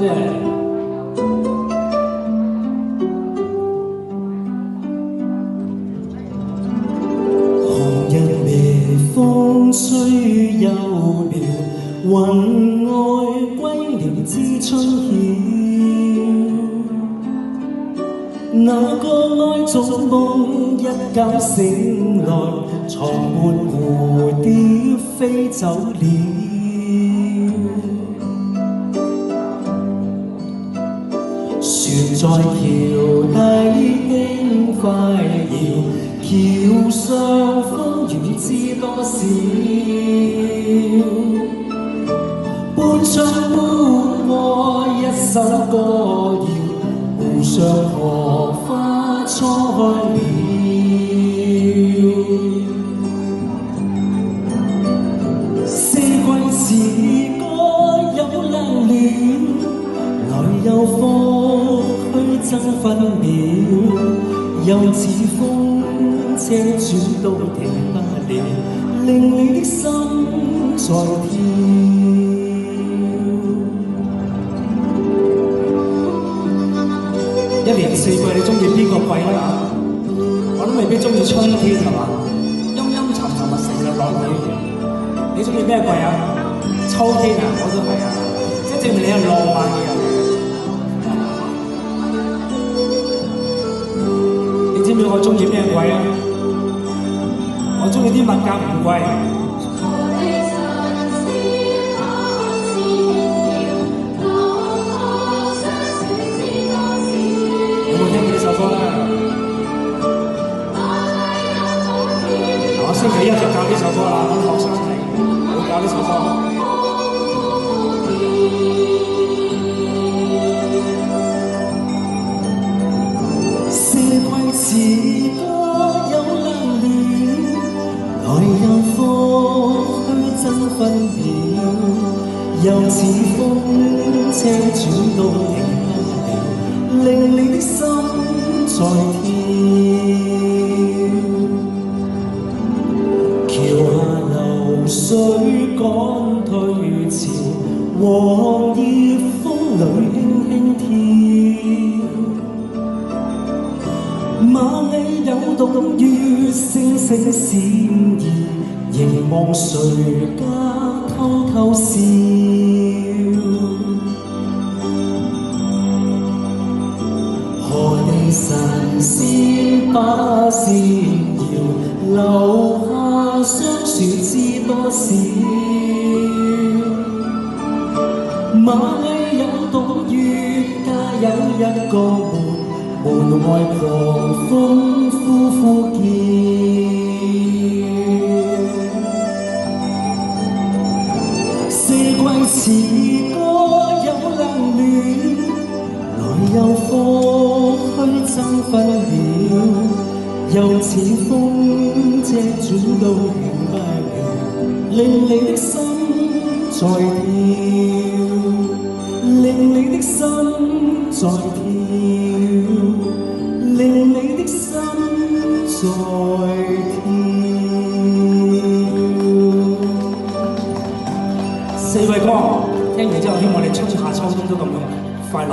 謝。紅日微風吹幽了，雲外歸了知春曉。那個愛做夢一覺醒來，床沒蝴蝶飛走了。船在橋底輕快搖，橋上風雨知多少。半唱半和一首歌謠，湖上荷花初開了。四季時歌有冷暖，來又復去爭分秒，又似風車轉都停不了，令你的心在跳。一年四季你中意邊個季啦？我都未必中意春天係嘛？陰陰沉沉啊，成日落雨。你中意咩季啊？秋天啊，我都係啊，即係證明你係浪漫嘅人。你知唔知我中意咩季啊？我中意啲物價唔貴。星期一就教呢首歌啦，我學生嚟，會教呢首歌。四季時歌有冷暖，來又復去爭分秒，又似風車轉都停不了，令你的心在跳。水趕退潮，黃葉風裏輕輕跳。螞蟻有毒於星星閃耀，凝望誰家偷偷笑。何地神仙把線搖，留下霜雪知多少。螞蟻有毒月，家有一個門外狂風呼呼叫。四季時歌有冷暖，來又復去爭分秒，又似風車轉到停不了，令你的心在跳，令你的心在跳，令你的心在跳。四位歌聽完之後，希望你春夏秋冬都咁快樂。